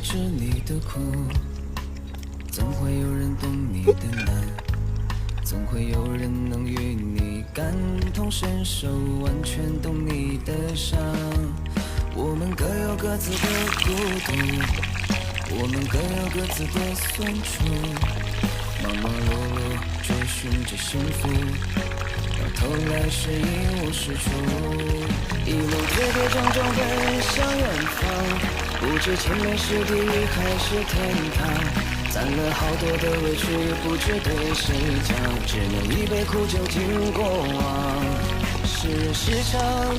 知你的苦，总会有人懂你的难，总会有人能与你感同身受，完全懂你的伤。我们各有各自的孤独，我们各有各自的酸楚，忙忙碌碌追寻着幸福，到头来是一无是处。一路跌跌撞撞奔向远方，不知前面是地狱还是天堂。攒了好多的委屈，不知对谁讲，只能一杯苦酒敬过往。世人时常